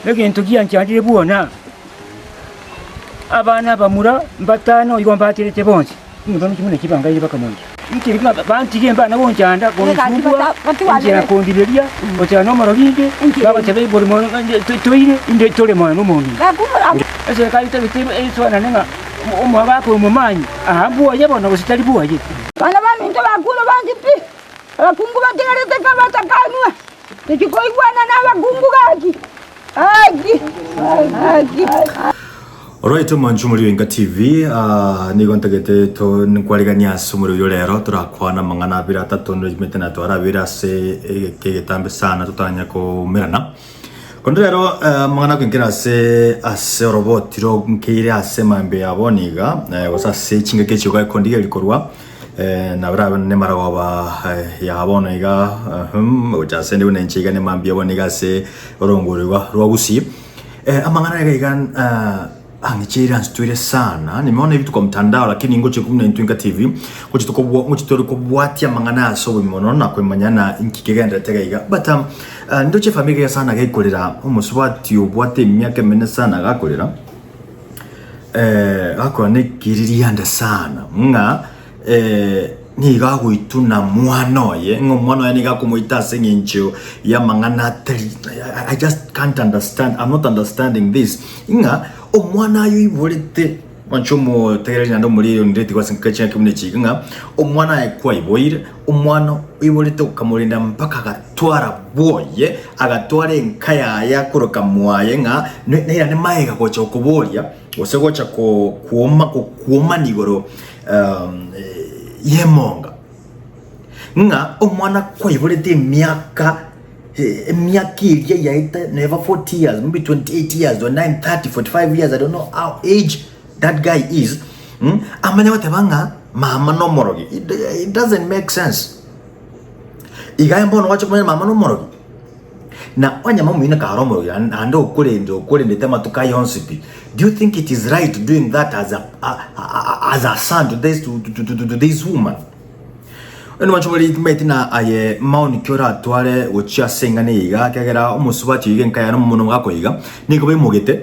Ekintu kyankyandire bwona abaana bamura mbatano igomba atirete bonse ngibano kimune kibangaire bakamonja ikiri bantige mbana bonjanda gonsumbwa injira kondileria otyano marobinde baba tebe borimotoire inde tole mwana mundi ese kaita bitimo eswana nenga umwa ko mumanyi ahambuwa yabona usitali buwaje bana bami ndo bakulo bangipi abakungu bategerete kabatakanwa tikikoigwana n'abakungu gaki Alright, manchumuri wenga TV nigo ntagete to nkwaliganya sumuri yo lero turakwana mangana bira tatondo jimetena to arabira se kegetambe sana tutanya ko merana kondo lero mangana kwingira se ase robot ro nkire ase mambe yaboniga wasa se chinga kecho ga kondiga likorwa na brava ne marawa yaboniga uja sende unenchiga ne mambe yaboniga se orongorwa rwagusi amangana gaigan angichira nstuire sana nimeona vitu kwa mtandao lakini ngoche 19 TV ngoche tori kubwatia mangana asobo mimonona kwemanyana inkikegenda tegaiga but ndoche familia sana gaikolera umuswati ubwate myaka mene sana gakolera akora ne kiririanda sana nga ni gagwituna mwana ye ngomwana ye ni gakumuita sengencho ya mangana I just can't understand. I'm not understanding this inga omwana ayo ibolete manchomo tegeranya ndo muri ndeti kwa sinkacha kimune chikinga omwana ekwa iboire omwana ibolete ukamulinda mpaka agatwara boye agatwara enkaya yakoroka mwaye nga nera ne maega kocha okuboria osegocha kuoma nigoro yemonga nga omwana kwa ibolete miaka Miyaki yaita never 40 years, maybe 28 years or 9, 30, 45 years. I don't know how age that guy is. Amane watebanga mama no morogi. It doesn't make sense. Igaya mbono wacho kwa mama no morogi. Na wanya mamu ina karo morogi ando kule ndetema tukai honsipi. Do you think it is right doing that as a son to this woman? Eno machobali metina aye mauni kyora atware ucha sengane yiga kagera umusubati yiga nkaya no muno ngako yiga niko bimugete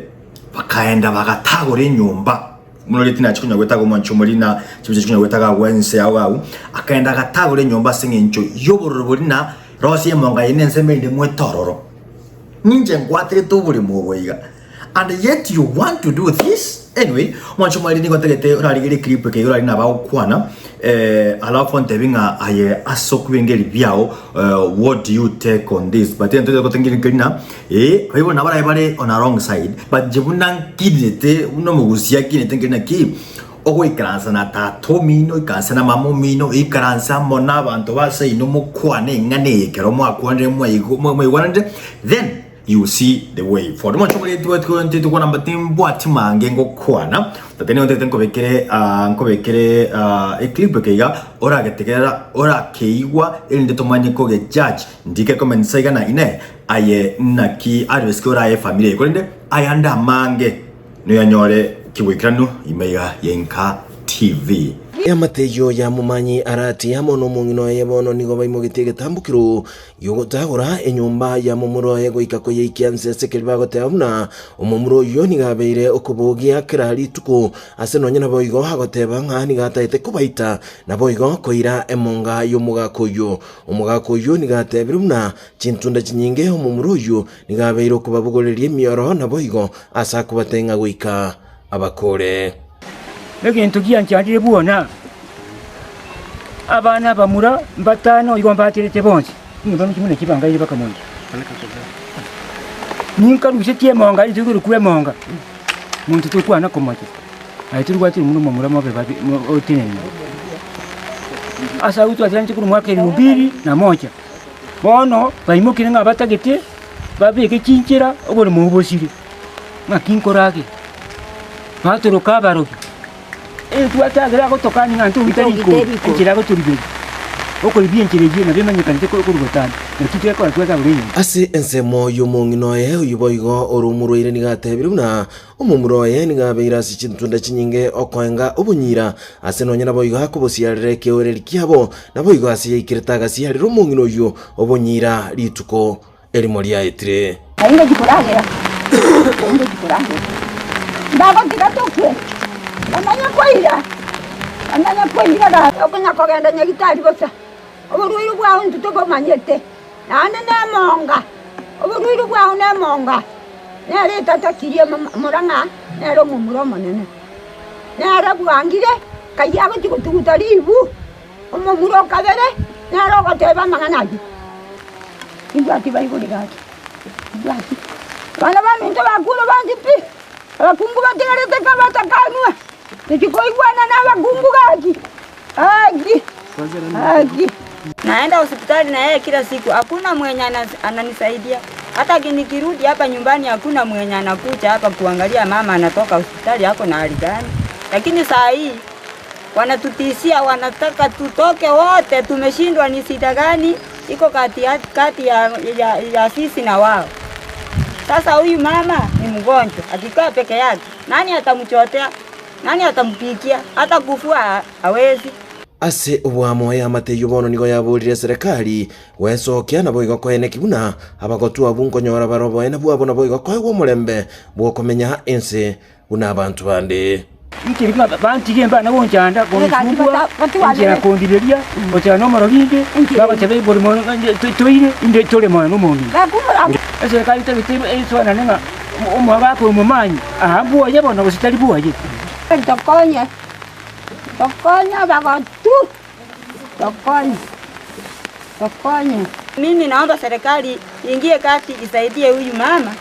bakaenda bagatagore nyumba muno letina chikunya gwetago manchomoli na chibije chikunya gwetaga wense awu akaenda gatagore nyumba sengencho yoborobori na rosi yemonga yenense mende mwetororo ninje ngwatire tuburi muboyiga and yet you want to do this anyway manchomoli niko tegete urarigire clip ke urari na bakwana alafu ntebinga aye asokubengeri byao what do you take on this but ento ko tengiri kina kaibo nabara ibare on a wrong side but jibuna kidete uno mugusia kinete ngina ki ogo ikaransa na tato mino ikaransa na mamo mino ikaransa mona abantu base ino mukwane ngane kero mwakwande mwe then you see the way for the much more to go number timbo atimange ngo kwana tatene onte ko bekere clip kega ora getegera ora keiwa elinde tomanye ko ge judge ndike comment saiga na ine aye naki advice ko ra family ko ndende ayanda mange no yanyore kiwikrano imega yenka TV Amateyo ya mumanyi arati hamono mungino yebono nigo baimugitege tambukiro yogotagora enyumba ya mumuro yego ikako yikianse sekelbago teamna umumuro yo nigabeire okubogia kirali tuko aseno nyana boigo hagoteba ngani gataite kubaita na boigo koira emonga yomugakoyo umugakoyo nigatebirumna chintunda chinyinge umumuro yo nigabeire okubabugorerie mioro na boigo asa kubatenga guika abakore ekintu kyankyandire bwona abaana bamura mbatano igomba atirete bonse ngibano kimune kibangaire bakamonja ninkarushe tiemonga ituguru kwemonga muntu tukwana komaje aiturwati muno mamura mabe otineni asa utu atlanti kuru mwaka 2001 bono baimukire nga batagete babeke kinchira obole mubosire makinkorage batoroka baroki tuatagira gutokani ngantu bitariko injira guturibiri okolibiye nkireje na bimanyikante ko kurugotana nakitwe ko atweka buri ase ensemo yomongino ye uyiboigo orumuroire nigatebiruna umumuroye nigabeira sichintunda chinyinge okwenga obunyira ase nonyana boigo hakubosiarire keoreri kiabo na boigo ase ikiretaga siarire umongino yo obunyira lituko elimoria etire ainga gikoragera Kumbe kikurangu. Ndako tikatokwe. Ananya kwa ira da. Okunya kogenda nyagitari bosa. Oburuiru bwa untu tobo manyete. Nane ne monga. Oburuiru bwa ne monga. Nere tata kirie muranga. Nere mumuro monene. Nere bwangire kaya gutugutari ibu. Omumuro kabere. Nere goteba manganaji. Ibati bayigurigati. Ibati. Bana baminto bakuru bandipi. Abakungu bategerete kabatakanwa. Nikikoigwana na bakungu gaki. Agi. Naenda hospitali na yeye kila siku. Hakuna mwenye ananisaidia. Hata nikirudi hapa nyumbani hakuna mwenye anakuja hapa kuangalia mama anatoka hospitali hapo na hali gani. Lakini saa hii wanatutishia, wanataka tutoke wote. Tumeshindwa ni shida gani iko kati ya sisi na wao. Sasa huyu mama ni mgonjwa, akikaa peke yake, nani atamchotea? Nani atampikia? Hata kufua hawezi. Ase obwamo ya mateyo bono nigo yaburire serikali wesokia na boigo kwene kibuna abagotu abungonyora barobo ene bwabo na boigo kwego mulembe bwo komenya ense buna abantu bande. Ikiri kwa bantu gemba na bonjanda bonjubwa njera kondileria ocha no marobinde baba chabe borimotoire inde tole mwana no moni ese kai te bitu eso na nenga umwa ko mumanyi ahambu ye bona usitali buaje Tokonya bagotu. Tokonya. Mimi naomba serikali ingie kati isaidie huyu mama.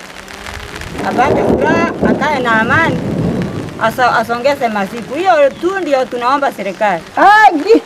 Apate furaha, akae na amani. Asongeze masiku. Hiyo tu ndio tunaomba serikali. Agi.